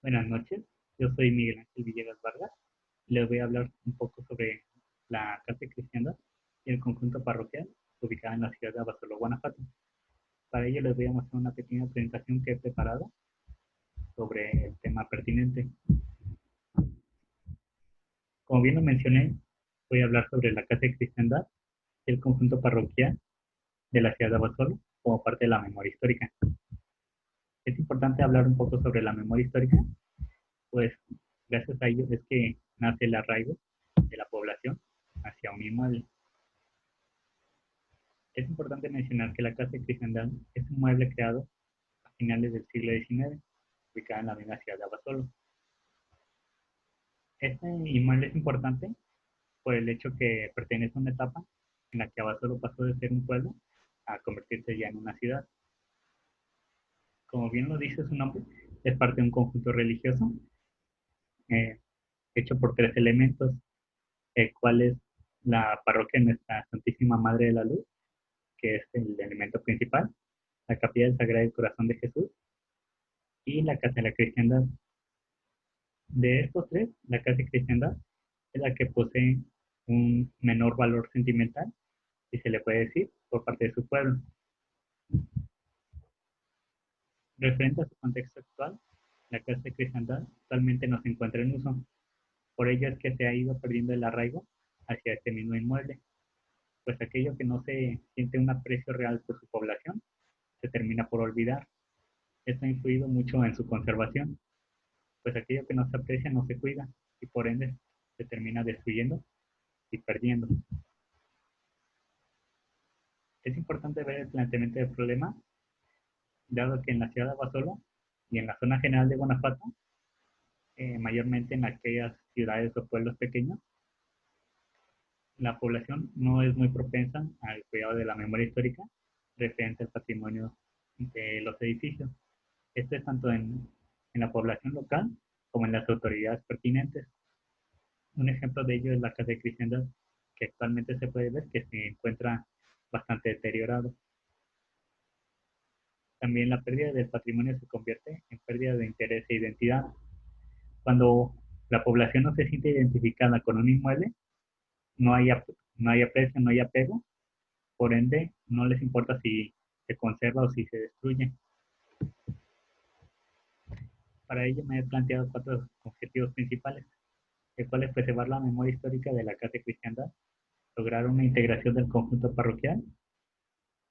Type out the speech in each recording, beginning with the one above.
Buenas noches, yo soy Miguel Ángel Villegas Vargas y les voy a hablar un poco sobre la Casa de Cristiandad y el conjunto parroquial ubicada en la ciudad de Abasolo, Guanajuato. Para ello les voy a mostrar una pequeña presentación que he preparado sobre el tema pertinente. Como bien lo mencioné, voy a hablar sobre la Casa de Cristiandad y el conjunto parroquial de la ciudad de Abasolo como parte de la memoria histórica. Es importante hablar un poco sobre la memoria histórica, pues gracias a ello es que nace el arraigo de la población hacia un inmueble. Es importante mencionar que la Casa de Cristiandad es un mueble creado a finales del siglo XIX, ubicada en la misma ciudad de Abasolo. Este inmueble es importante por el hecho que pertenece a una etapa en la que Abasolo pasó de ser un pueblo a convertirse ya en una ciudad. Como bien lo dice su nombre, es parte de un conjunto religioso eh, hecho por tres elementos, el cual es la parroquia de Nuestra Santísima Madre de la Luz, que es el elemento principal, la capilla del Sagrado Corazón de Jesús y la Casa de la Cristiandad. De estos tres, la Casa de Cristiandad es la que posee un menor valor sentimental, si se le puede decir, por parte de su pueblo. Referente a su contexto actual, la Casa de Cristiandad actualmente no se encuentra en uso. Por ello es que se ha ido perdiendo el arraigo hacia este mismo inmueble, pues aquello que no se siente un aprecio real por su población se termina por olvidar. Esto ha influido mucho en su conservación, pues aquello que no se aprecia no se cuida y por ende se termina destruyendo y perdiendo. Es importante ver el planteamiento del problema, dado que en la ciudad de Abasolo y en la zona general de Guanajuato, mayormente en aquellas ciudades o pueblos pequeños, la población no es muy propensa al cuidado de la memoria histórica referente al patrimonio de los edificios. Esto es tanto en la población local como en las autoridades pertinentes. Un ejemplo de ello es la Casa de Cristiandad, que actualmente se puede ver que se encuentra bastante deteriorado. También la pérdida del patrimonio se convierte en pérdida de interés e identidad. Cuando la población no se siente identificada con un inmueble, no hay, no hay aprecio, no hay apego, por ende no les importa si se conserva o si se destruye. Para ello me he planteado cuatro objetivos principales, el cual es preservar la memoria histórica de la Casa de Cristiandad, lograr una integración del conjunto parroquial,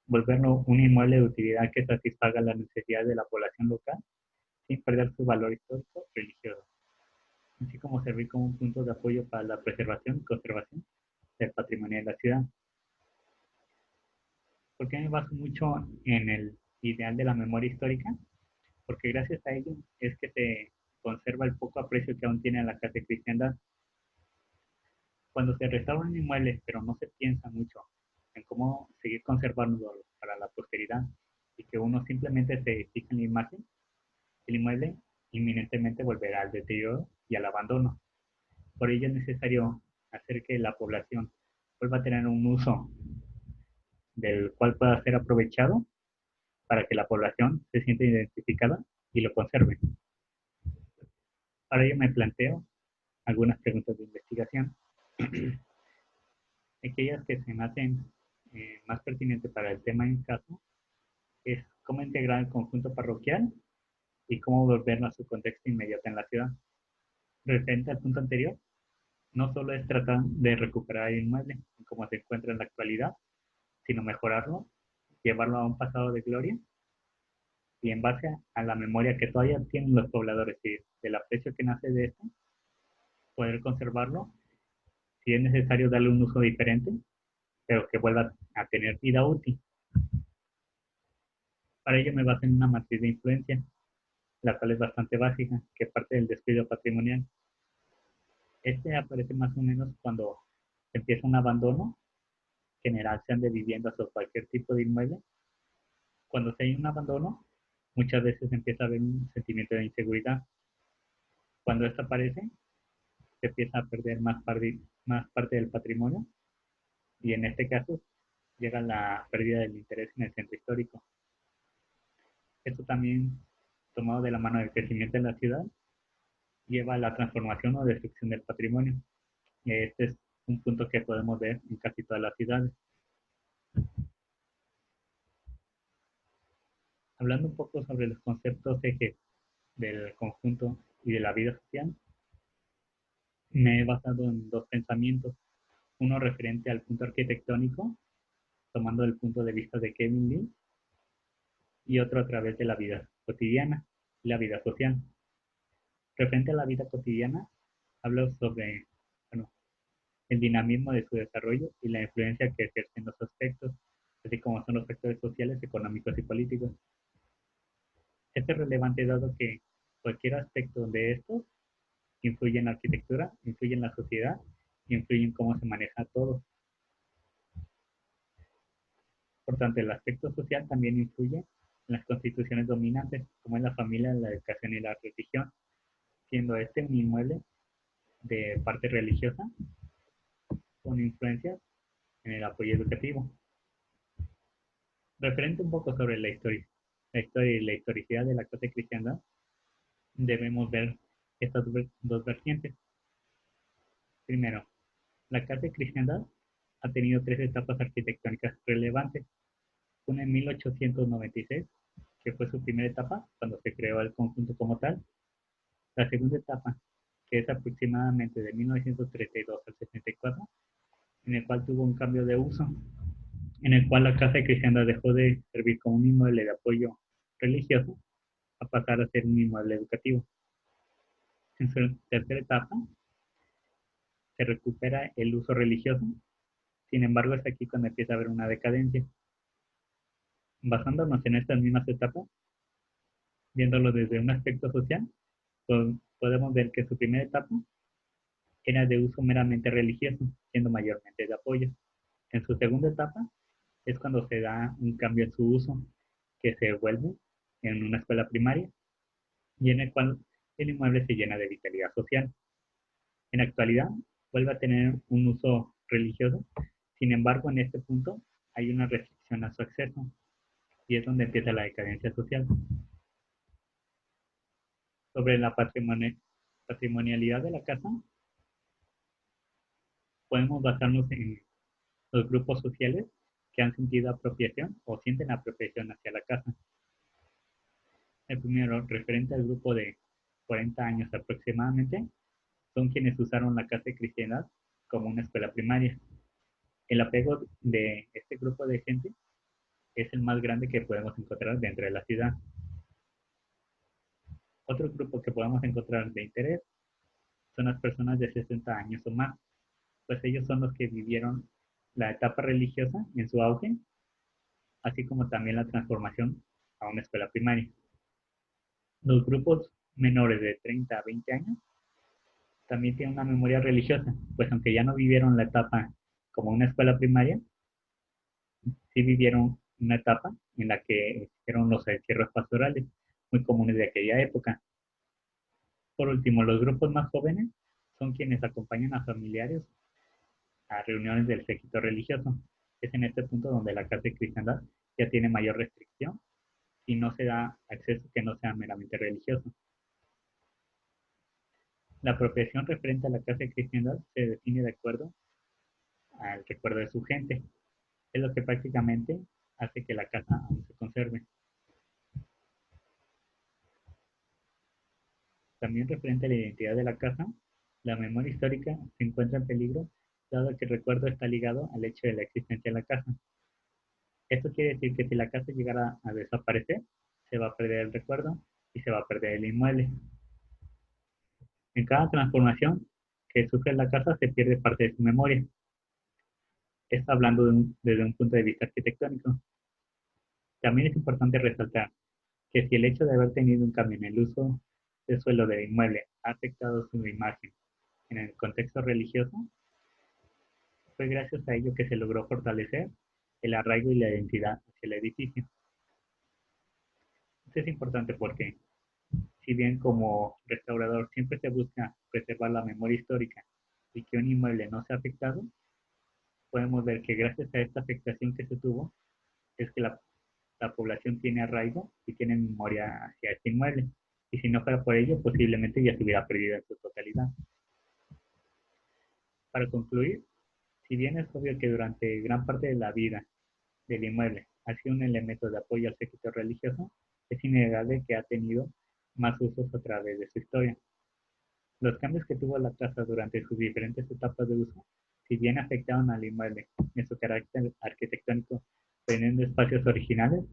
volverlo un inmueble de utilidad que satisfaga las necesidades de la población local sin perder su valor histórico religioso, así como servir como un punto de apoyo para la preservación y conservación del patrimonio de la ciudad. ¿Por qué me baso mucho en el ideal de la memoria histórica? Porque gracias a ello es que se conserva el poco aprecio que aún tiene la casa de cristiandad. Cuando se restaura un inmueble, pero no se piensa mucho en cómo seguir conservándolo para la posteridad y que uno simplemente se fija en la imagen, el inmueble inminentemente volverá al deterioro y al abandono. Por ello es necesario hacer que la población vuelva a tener un uso del cual pueda ser aprovechado para que la población se sienta identificada y lo conserve. Para ello me planteo algunas preguntas de investigación. Aquellas que se me hacen más pertinentes para el tema en caso es cómo integrar el conjunto parroquial y cómo volverlo a su contexto inmediato en la ciudad. Referente al punto anterior, no solo es tratar de recuperar el inmueble como se encuentra en la actualidad, sino mejorarlo, llevarlo a un pasado de gloria y en base a la memoria que todavía tienen los pobladores y del aprecio que nace de esto, poder conservarlo, si es necesario darle un uso diferente, pero que vuelva a tener vida útil. Para ello me baso en una matriz de influencia, la cual es bastante básica, que parte del descuido patrimonial. Este aparece más o menos cuando empieza un abandono general, sean de viviendas o cualquier tipo de inmueble. Cuando se hay un abandono, muchas veces empieza a haber un sentimiento de inseguridad. Cuando esto aparece, se empieza a perder más parte del patrimonio y en este caso llega la pérdida del interés en el centro histórico. Esto también, tomado de la mano del crecimiento de la ciudad, lleva a la transformación o destrucción del patrimonio. Este es un punto que podemos ver en casi todas las ciudades. Hablando un poco sobre los conceptos ejes del conjunto y de la vida social, me he basado en dos pensamientos. Uno referente al punto arquitectónico, tomando el punto de vista de Kevin Lee, y otro a través de la vida cotidiana y la vida social. Referente a la vida cotidiana, hablo sobre bueno, el dinamismo de su desarrollo y la influencia que ejercen los aspectos, así como son los factores sociales, económicos y políticos. Esto es relevante dado que cualquier aspecto de estos influye en la arquitectura, influye en la sociedad, influye en cómo se maneja todo. Por tanto, el aspecto social también influye en las constituciones dominantes, como es la familia, la educación y la religión, siendo este un inmueble de parte religiosa con influencias en el apoyo educativo. Referente un poco sobre la historia y la historicidad de la clase cristiana, debemos ver estas dos vertientes. Primero, la clase cristiana ha tenido tres etapas arquitectónicas relevantes. Una en 1896, que fue su primera etapa, cuando se creó el conjunto como tal. La segunda etapa, que es aproximadamente de 1932 al 64, en el cual tuvo un cambio de uso, en el cual la casa de cristiandad dejó de servir como un inmueble de apoyo religioso a pasar a ser un inmueble educativo. En su tercera etapa se recupera el uso religioso, sin embargo es aquí cuando empieza a haber una decadencia. Basándonos en estas mismas etapas, viéndolo desde un aspecto social, podemos ver que su primera etapa era de uso meramente religioso, siendo mayormente de apoyo. En su segunda etapa es cuando se da un cambio en su uso, que se vuelve en una escuela primaria y en el cual el inmueble se llena de vitalidad social. En la actualidad vuelve a tener un uso religioso, sin embargo en este punto hay una restricción a su acceso y es donde empieza la decadencia social. Sobre la patrimonialidad de la casa, podemos basarnos en los grupos sociales que han sentido apropiación o sienten apropiación hacia la casa. El primero, referente al grupo de 40 años aproximadamente, son quienes usaron la casa de cristiandad como una escuela primaria. El apego de este grupo de gente es el más grande que podemos encontrar dentro de la ciudad. Otro grupo que podemos encontrar de interés son las personas de 60 años o más, pues ellos son los que vivieron la etapa religiosa en su auge, así como también la transformación a una escuela primaria. Los grupos menores de 30 a 20 años también tienen una memoria religiosa, pues aunque ya no vivieron la etapa como una escuela primaria, sí vivieron una etapa en la que hicieron los encierros pastorales, muy comunes de aquella época. Por último, los grupos más jóvenes son quienes acompañan a familiares a reuniones del séquito religioso. Es en este punto donde la casa de cristiandad ya tiene mayor restricción y no se da acceso que no sea meramente religioso. La apropiación referente a la casa de cristiandad se define de acuerdo al recuerdo de su gente. Es lo que prácticamente hace que la casa aún se conserve. También referente a la identidad de la casa, la memoria histórica se encuentra en peligro dado que el recuerdo está ligado al hecho de la existencia de la casa. Esto quiere decir que si la casa llegara a desaparecer, se va a perder el recuerdo y se va a perder el inmueble. En cada transformación que sufre la casa se pierde parte de su memoria. Está hablando desde un punto de vista arquitectónico. También es importante resaltar que si el hecho de haber tenido un cambio en el uso del suelo del inmueble ha afectado su imagen en el contexto religioso, fue gracias a ello que se logró fortalecer el arraigo y la identidad hacia el edificio. Esto es importante porque, si bien como restaurador siempre se busca preservar la memoria histórica y que un inmueble no sea afectado, podemos ver que gracias a esta afectación que se tuvo, es que la población tiene arraigo y tiene memoria hacia este inmueble. y si no fuera por ello, posiblemente ya se hubiera perdido en su totalidad. Para concluir, si bien es obvio que durante gran parte de la vida del inmueble ha sido un elemento de apoyo al séquito religioso, es innegable que ha tenido más usos a través de su historia. Los cambios que tuvo la casa durante sus diferentes etapas de uso, si bien afectaron al inmueble en su carácter arquitectónico, teniendo espacios originales,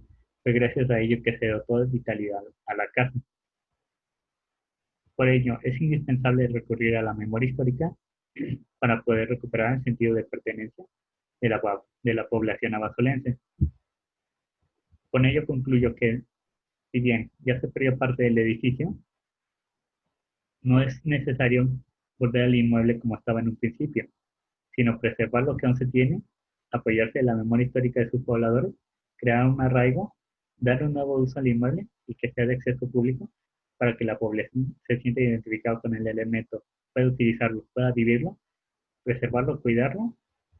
fue gracias a ello que se dotó de vitalidad a la casa. Por ello, es indispensable recurrir a la memoria histórica para poder recuperar el sentido de pertenencia de la población abasolense. Con ello concluyo que, si bien ya se perdió parte del edificio, no es necesario volver al inmueble como estaba en un principio, sino preservar lo que aún se tiene, apoyarse en la memoria histórica de sus pobladores, crear un arraigo, darle un nuevo uso al inmueble y que sea de acceso público para que la población se sienta identificada con el elemento, pueda utilizarlo, pueda vivirlo, preservarlo, cuidarlo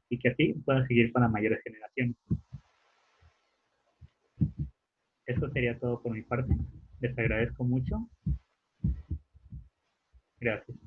y que así pueda seguir para mayores generaciones. Eso sería todo por mi parte. Les agradezco mucho. Gracias.